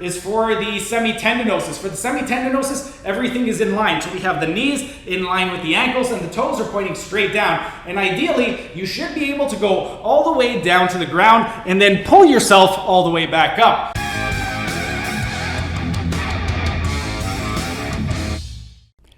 is for the semitendinosus. For the semitendinosus, everything is in line. So we have the knees in line with the ankles and the toes are pointing straight down. And ideally, you should be able to go all the way down to the ground and then pull yourself all the way back up.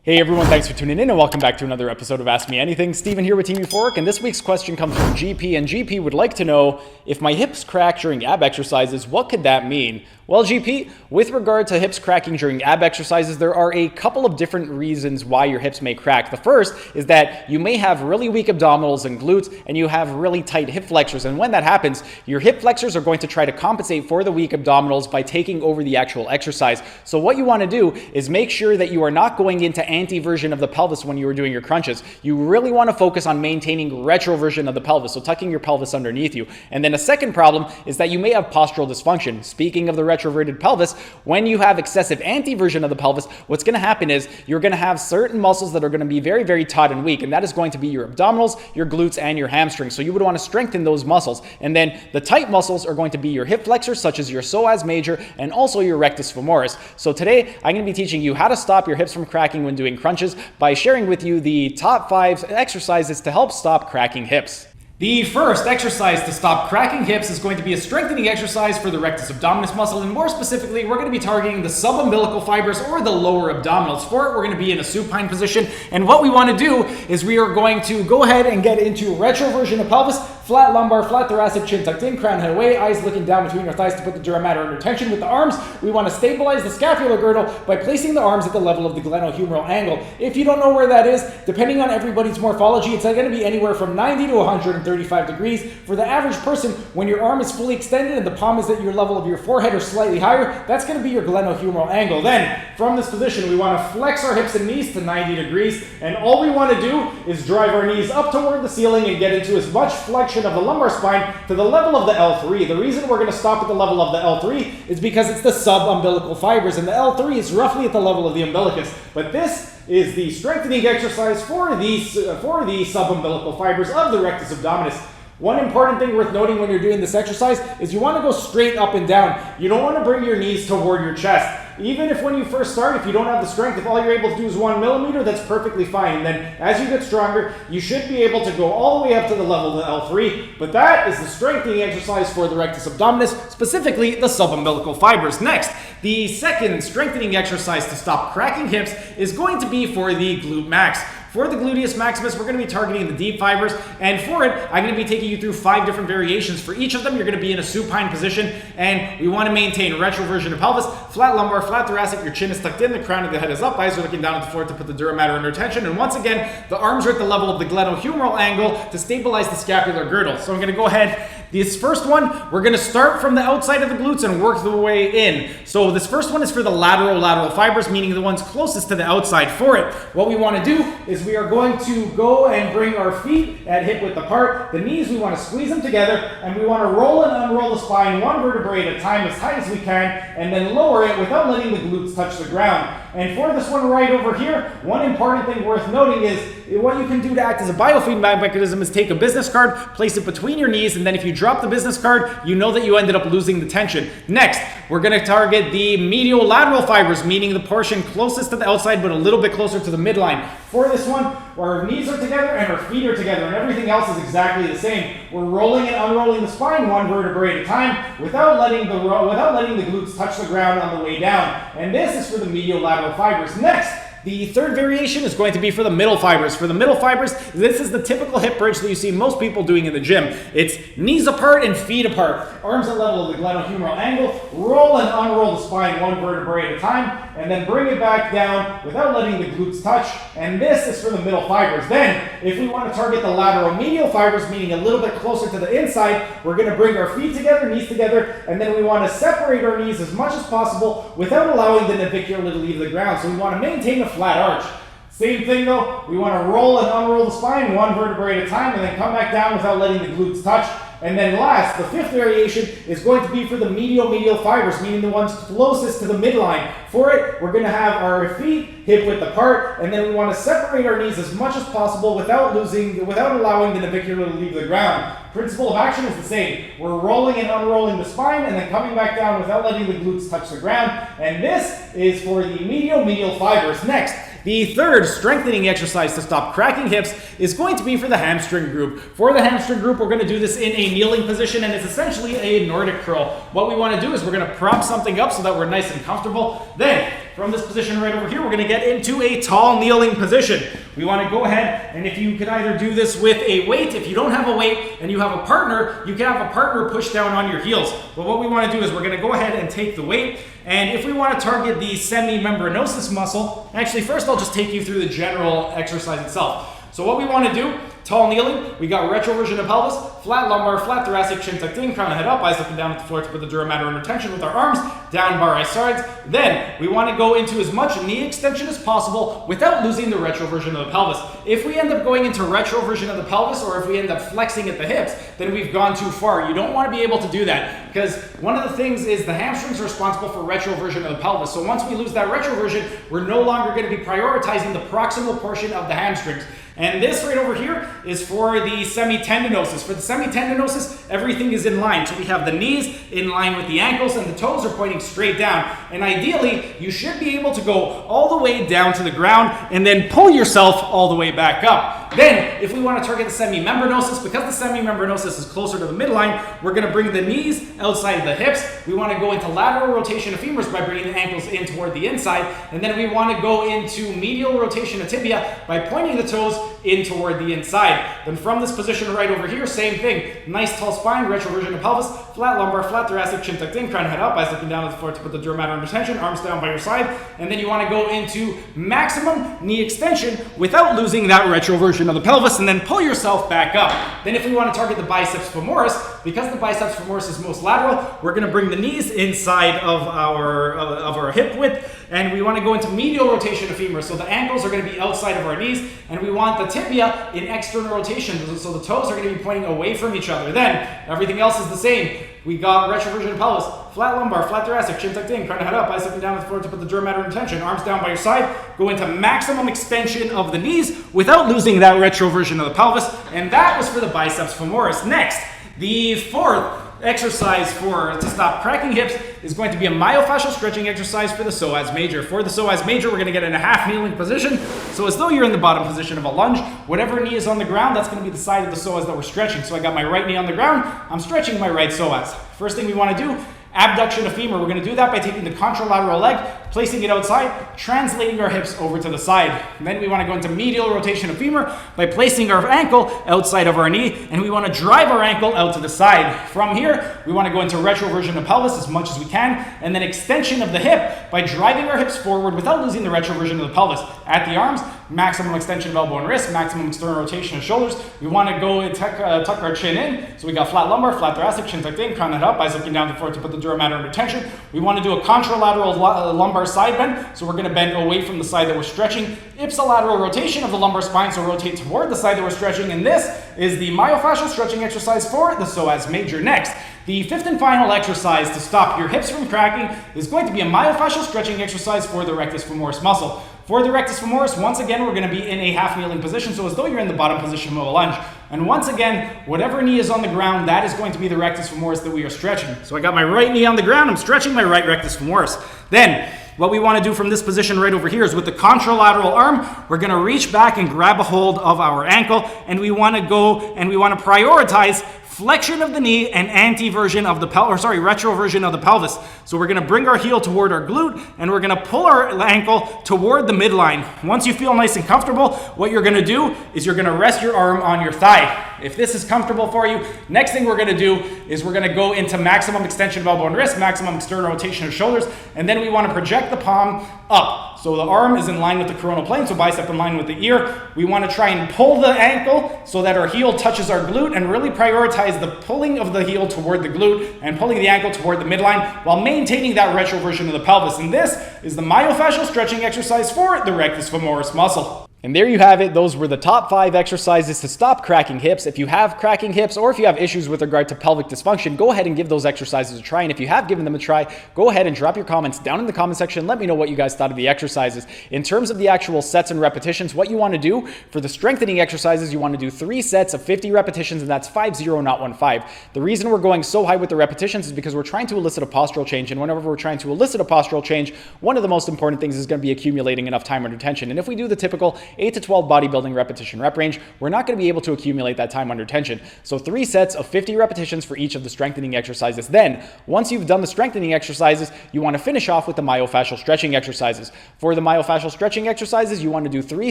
Hey everyone, thanks for tuning in and welcome back to another episode of Ask Me Anything. Steven here with Team Euphoric, and this week's question comes from GP, and GP would like to know, if my hips crack during ab exercises, what could that mean? Well, GP, with regard to hips cracking during ab exercises, there are a couple of different reasons why your hips may crack. The first is that you may have really weak abdominals and glutes, and you have really tight hip flexors, and when that happens, your hip flexors are going to try to compensate for the weak abdominals by taking over the actual exercise. So what you want to do is make sure that you are not going into anti-version of the pelvis when you are doing your crunches. You really want to focus on maintaining retroversion of the pelvis, so tucking your pelvis underneath you. And then a second problem is that you may have postural dysfunction. Speaking of the retroverted pelvis, when you have excessive anti-version of the pelvis, what's going to happen is you're going to have certain muscles that are going to be very, very taut and weak, and that is going to be your abdominals, your glutes, and your hamstrings. So you would want to strengthen those muscles. And then the tight muscles are going to be your hip flexors, such as your psoas major and also your rectus femoris. So today, I'm going to be teaching you how to stop your hips from cracking when doing crunches by sharing with you the top 5 exercises to help stop cracking hips. The first exercise to stop cracking hips is going to be a strengthening exercise for the rectus abdominis muscle, and more specifically, we're going to be targeting the subumbilical fibers or the lower abdominals. For it, we're going to be in a supine position, and what we want to do is we are going to go ahead and get into retroversion of pelvis, flat lumbar, flat thoracic, chin tucked in, crown head away, eyes looking down between your thighs to put the dura mater under tension. With the arms, we want to stabilize the scapular girdle by placing the arms at the level of the glenohumeral angle. If you don't know where that is, depending on everybody's morphology, it's going to be anywhere from 90 to 135 degrees. For the average person, when your arm is fully extended and the palm is at your level of your forehead or slightly higher, that's going to be your glenohumeral angle. Then, from this position, we want to flex our hips and knees to 90 degrees, and all we want to do is drive our knees up toward the ceiling and get into as much flexion of the lumbar spine to the level of the L3. The reason we're going to stop at the level of the L3 is because it's the subumbilical fibers, and the L3 is roughly at the level of the umbilicus. But this is the strengthening exercise for the subumbilical fibers of the rectus abdominis. One important thing worth noting when you're doing this exercise is you want to go straight up and down. You don't want to bring your knees toward your chest. Even if when you first start, if you don't have the strength, if all you're able to do is 1 millimeter, that's perfectly fine. And then as you get stronger, you should be able to go all the way up to the level of the L3. But that is the strengthening exercise for the rectus abdominis, specifically the subumbilical fibers. Next, the second strengthening exercise to stop cracking hips is going to be for the glute max. For the gluteus maximus, we're going to be targeting the deep fibers, and for it, I'm going to be taking you through 5 different variations. For each of them, you're going to be in a supine position, and we want to maintain retroversion of pelvis, flat lumbar, flat thoracic, your chin is tucked in, the crown of the head is up, eyes are looking down at the floor to put the dura mater under tension, and once again, the arms are at the level of the glenohumeral angle to stabilize the scapular girdle. So I'm going to go ahead. This first one, we're going to start from the outside of the glutes and work the way in. So this first one is for the lateral fibers, meaning the ones closest to the outside. For it, what we want to do is we are going to go and bring our feet at hip width apart. The knees, we want to squeeze them together, and we want to roll and unroll the spine 1 vertebrae at a time as high as we can, and then lower it without letting the glutes touch the ground. And for this one right over here, one important thing worth noting is what you can do to act as a biofeedback mechanism is take a business card, place it between your knees, and then if you drop the business card, you know that you ended up losing the tension. Next, we're going to target the medial-lateral fibers, meaning the portion closest to the outside but a little bit closer to the midline. For this one, our knees are together and our feet are together, and everything else is exactly the same. We're rolling and unrolling the spine 1 vertebrae at a time without letting the glutes touch the ground on the way down. And this is for the medial-lateral fibers. Next, the third variation is going to be for the middle fibers. For the middle fibers, this is the typical hip bridge that you see most people doing in the gym. It's knees apart and feet apart. Arms at level of the glenohumeral angle. Roll and unroll the spine 1 vertebrae at a time, and then bring it back down without letting the glutes touch. And this is for the middle fibers. Then, if we want to target the lateral-medial fibers, meaning a little bit closer to the inside, we're going to bring our feet together, knees together, and then we want to separate our knees as much as possible without allowing the navicular to leave the ground. So we want to maintain a flat arch. Same thing though, we want to roll and unroll the spine 1 vertebrae at a time and then come back down without letting the glutes touch. And then last, the fifth variation is going to be for the medial-medial fibers, meaning the ones closest to the midline. For it, we're going to have our feet hip width apart, and then we want to separate our knees as much as possible without allowing the navicular to leave the ground. Principle of action is the same. We're rolling and unrolling the spine and then coming back down without letting the glutes touch the ground. And this is for the medial-medial fibers. Next, the third strengthening exercise to stop cracking hips is going to be for the hamstring group. For the hamstring group, we're going to do this in a kneeling position, and it's essentially a Nordic curl. What we want to do is we're going to prop something up so that we're nice and comfortable. Then, from this position right over here, we're going to get into a tall kneeling position. We want to go ahead, and if you can either do this with a weight, if you don't have a weight and you have a partner, you can have a partner push down on your heels. But what we want to do is we're going to go ahead and take the weight, and if we want to target the semimembranosus muscle, actually first I'll just take you through the general exercise itself. So what we want to do, tall kneeling, we got retroversion of pelvis, flat lumbar, flat thoracic, chin tucked in, crown head up, eyes looking down at the floor to put the dura mater under tension with our arms, down bar eye sides. Then we want to go into as much knee extension as possible without losing the retroversion of the pelvis. If we end up going into retroversion of the pelvis, or if we end up flexing at the hips, then we've gone too far. You don't want to be able to do that, because one of the things is the hamstrings are responsible for retroversion of the pelvis. So once we lose that retroversion, we're no longer going to be prioritizing the proximal portion of the hamstrings. And this right over here is for the semitendinosus. For the semitendinosus, everything is in line. So we have the knees in line with the ankles, and the toes are pointing straight down. And ideally, you should be able to go all the way down to the ground and then pull yourself all the way back up. Then, if we want to target the semimembranosus, because the semimembranosus is closer to the midline, we're going to bring the knees outside the hips. We want to go into lateral rotation of femurs by bringing the ankles in toward the inside. And then we want to go into medial rotation of tibia by pointing the toes in toward the inside. Then from this position right over here, same thing. Nice tall spine, retroversion of pelvis, flat lumbar, flat thoracic, chin tucked in, crown head up, eyes looking down at the floor to put the dura mater under tension, arms down by your side. And then you want to go into maximum knee extension without losing that retroversion of the pelvis, and then pull yourself back up. Then if we want to target the biceps femoris, because the biceps femoris is most lateral, we're going to bring the knees inside of our hip width, and we want to go into medial rotation of femur. So the ankles are going to be outside of our knees, and we want the tibia in external rotation. So the toes are going to be pointing away from each other. Then everything else is the same. We got retroversion of pelvis, flat lumbar, flat thoracic, chin tucked in, crown head up, eyes looking down at the floor to put the dura mater in tension, arms down by your side, go into maximum extension of the knees without losing that retroversion of the pelvis. And that was for the biceps femoris. Next, the fourth exercise to stop cracking hips is going to be a myofascial stretching exercise for the psoas major. For the psoas major, we're going to get in a half kneeling position. So as though you're in the bottom position of a lunge, whatever knee is on the ground, that's going to be the side of the psoas that we're stretching. So I got my right knee on the ground, I'm stretching my right psoas. First thing we want to do, abduction of femur. We're going to do that by taking the contralateral leg, placing it outside, translating our hips over to the side. And then we want to go into medial rotation of femur by placing our ankle outside of our knee, and we want to drive our ankle out to the side. From here, we want to go into retroversion of pelvis as much as we can, and then extension of the hip by driving our hips forward without losing the retroversion of the pelvis. At the arms, maximum extension of elbow and wrist, maximum external rotation of shoulders. We want to go and tuck our chin in. So we got flat lumbar, flat thoracic, chin tucked in, crown head up, eyes looking down the floor to put the dura mater under tension. We want to do a contralateral lumbar side bend. So we're going to bend away from the side that we're stretching. Ipsilateral rotation of the lumbar spine, so rotate toward the side that we're stretching. And this is the myofascial stretching exercise for the psoas major. Next, the fifth and final exercise to stop your hips from cracking is going to be a myofascial stretching exercise for the rectus femoris muscle. For the rectus femoris, once again, we're going to be in a half kneeling position, so as though you're in the bottom position of a lunge. And once again, whatever knee is on the ground, that is going to be the rectus femoris that we are stretching. So I got my right knee on the ground, I'm stretching my right rectus femoris. Then, what we want to do from this position right over here is with the contralateral arm, we're going to reach back and grab a hold of our ankle, and we want to go and we want to prioritize flexion of the knee and retroversion of the pelvis. So we're going to bring our heel toward our glute, and we're going to pull our ankle toward the midline. Once you feel nice and comfortable, what you're going to do is you're going to rest your arm on your thigh. If this is comfortable for you, next thing we're going to do is we're going to go into maximum extension of elbow and wrist, maximum external rotation of shoulders, and then we want to project the palm up. So the arm is in line with the coronal plane, so bicep in line with the ear. We want to try and pull the ankle so that our heel touches our glute, and really prioritize the pulling of the heel toward the glute and pulling the ankle toward the midline while maintaining that retroversion of the pelvis. And this is the myofascial stretching exercise for the rectus femoris muscle. And there you have it. Those were the top 5 exercises to stop cracking hips. If you have cracking hips or if you have issues with regard to pelvic dysfunction, go ahead and give those exercises a try. And if you have given them a try, go ahead and drop your comments down in the comment section. Let me know what you guys thought of the exercises. In terms of the actual sets and repetitions, what you want to do for the strengthening exercises, you want to do 3 sets of 50 repetitions, and that's 5-0, not 1-5. The reason we're going so high with the repetitions is because we're trying to elicit a postural change. And whenever we're trying to elicit a postural change, one of the most important things is going to be accumulating enough time under tension. And if we do the typical 8 to 12 bodybuilding repetition rep range, we're not going to be able to accumulate that time under tension. So 3 sets of 50 repetitions for each of the strengthening exercises. Then, once you've done the strengthening exercises, you want to finish off with the myofascial stretching exercises. For the myofascial stretching exercises, you want to do 3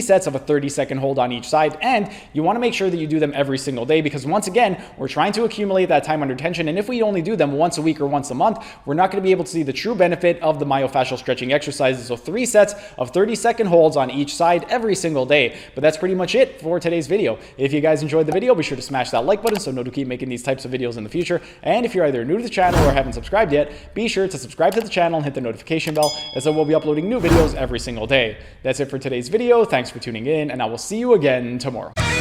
sets of a 30-second hold on each side, and you want to make sure that you do them every single day, because once again, we're trying to accumulate that time under tension, and if we only do them once a week or once a month, we're not going to be able to see the true benefit of the myofascial stretching exercises. So 3 sets of 30-second holds on each side every single day. But that's pretty much it for today's video. If you guys enjoyed the video, be sure to smash that like button so know to keep making these types of videos in the future. And if you're either new to the channel or haven't subscribed yet, be sure to subscribe to the channel and hit the notification bell, as I will be uploading new videos every single day. That's it for today's video. Thanks for tuning in, and I will see you again tomorrow.